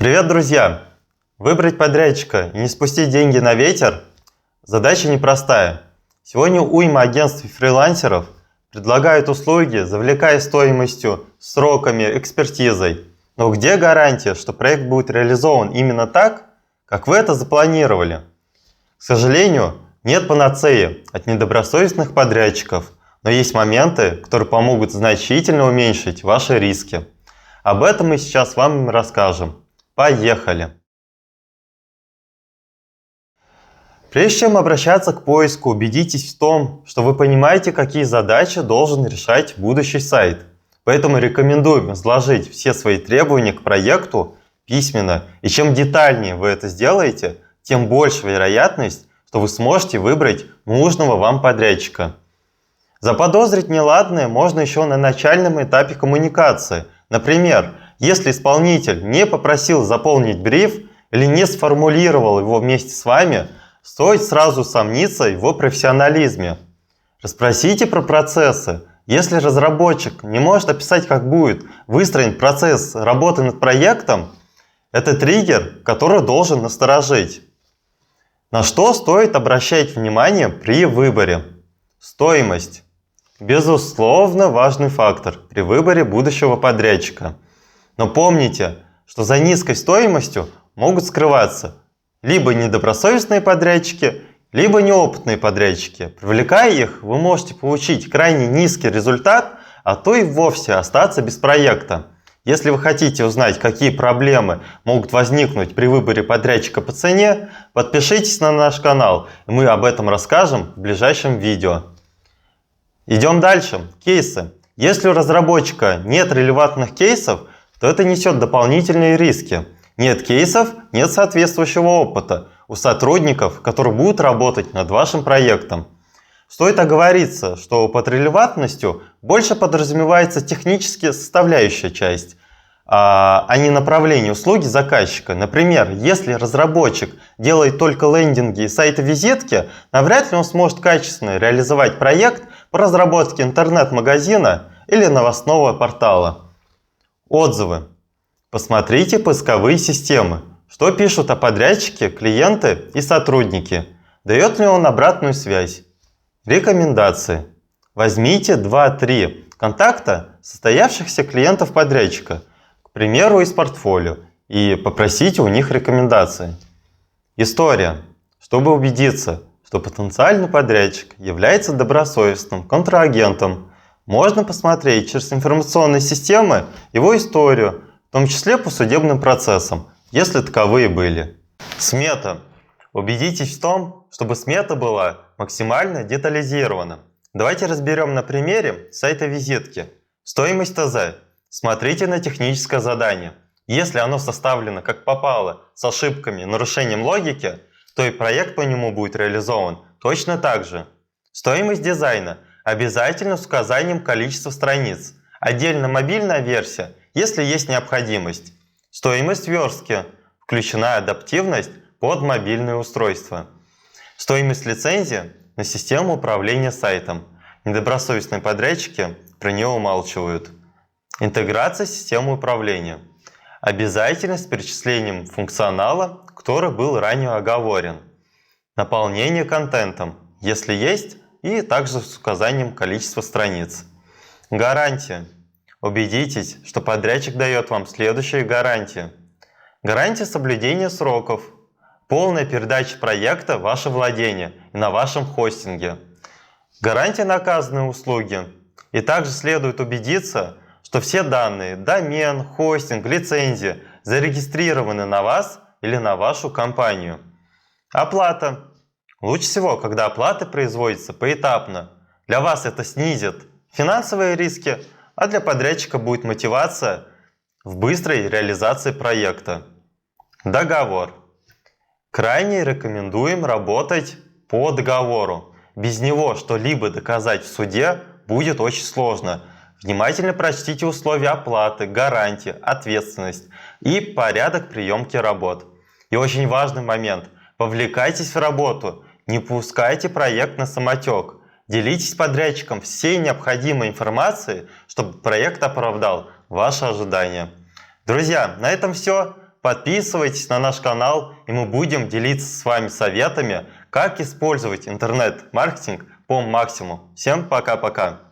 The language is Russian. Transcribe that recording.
Привет, друзья! Выбрать подрядчика и не спустить деньги на ветер – задача непростая. Сегодня уйма агентств и фрилансеров предлагают услуги, завлекая стоимостью, сроками, экспертизой. Но где гарантия, что проект будет реализован именно так, как вы это запланировали? К сожалению, нет панацеи от недобросовестных подрядчиков, но есть моменты, которые помогут значительно уменьшить ваши риски. Об этом мы сейчас вам расскажем. Поехали! Прежде чем обращаться к поиску, убедитесь в том, что вы понимаете, какие задачи должен решать будущий сайт. Поэтому рекомендуем изложить все свои требования к проекту письменно. И чем детальнее вы это сделаете, тем больше вероятность, что вы сможете выбрать нужного вам подрядчика. Заподозрить неладное можно еще на начальном этапе коммуникации. Например, если исполнитель не попросил заполнить бриф или не сформулировал его вместе с вами, стоит сразу сомниться в его профессионализме. Расспросите про процессы. Если разработчик не может описать, как будет выстроен процесс работы над проектом, это триггер, который должен насторожить. На что стоит обращать внимание при выборе? Стоимость. Безусловно, важный фактор при выборе будущего подрядчика. Но помните, что за низкой стоимостью могут скрываться либо недобросовестные подрядчики, либо неопытные подрядчики. Привлекая их, вы можете получить крайне низкий результат, а то и вовсе остаться без проекта. Если вы хотите узнать, какие проблемы могут возникнуть при выборе подрядчика по цене, подпишитесь на наш канал, и мы об этом расскажем в ближайшем видео. Идем дальше. Кейсы. Если у разработчика нет релевантных кейсов, то это несет дополнительные риски. Нет кейсов, нет соответствующего опыта у сотрудников, которые будут работать над вашим проектом. Стоит оговориться, что под релевантностью больше подразумевается технически составляющая часть, а не направление услуги заказчика. Например, если разработчик делает только лендинги и сайты-визитки, навряд ли он сможет качественно реализовать проект по разработке интернет-магазина или новостного портала. Отзывы. Посмотрите поисковые системы. Что пишут о подрядчике клиенты и сотрудники? Дает ли он обратную связь? Рекомендации. Возьмите 2-3 контакта состоявшихся клиентов подрядчика, к примеру, из портфолио, и попросите у них рекомендации. История. Чтобы убедиться, что потенциальный подрядчик является добросовестным контрагентом, можно посмотреть через информационные системы его историю, в том числе по судебным процессам, если таковые были. Смета. Убедитесь в том, чтобы смета была максимально детализирована. Давайте разберем на примере сайта визитки. Стоимость ТЗ. Смотрите на техническое задание. Если оно составлено как попало, с ошибками, нарушением логики, то и проект по нему будет реализован точно так же. Стоимость дизайна. Обязательно с указанием количества страниц. Отдельно мобильная версия, если есть необходимость. Стоимость верстки. Включена адаптивность под мобильное устройство. Стоимость лицензии на систему управления сайтом. Недобросовестные подрядчики про нее умалчивают. Интеграция с системой управления. Обязательность с перечислением функционала, который был ранее оговорен. Наполнение контентом, если есть, и также с указанием количества страниц. Гарантия. Убедитесь, что подрядчик дает вам следующие гарантии. Гарантия соблюдения сроков. Полная передача проекта в ваше владение и на вашем хостинге. Гарантия на оказанные услуги. И также следует убедиться, что все данные, домен, хостинг, лицензия зарегистрированы на вас или на вашу компанию. Оплата. Лучше всего, когда оплата производится поэтапно. Для вас это снизит финансовые риски, а для подрядчика будет мотивация в быстрой реализации проекта. Договор. Крайне рекомендуем работать по договору. Без него что-либо доказать в суде будет очень сложно. Внимательно прочтите условия оплаты, гарантии, ответственность и порядок приемки работ. И очень важный момент. Вовлекайтесь в работу. Не пускайте проект на самотек. Делитесь с подрядчиком всей необходимой информацией, чтобы проект оправдал ваши ожидания. Друзья, на этом все. подписывайтесь на наш канал, и мы будем делиться с вами советами, как использовать интернет-маркетинг по максимуму. Всем пока-пока!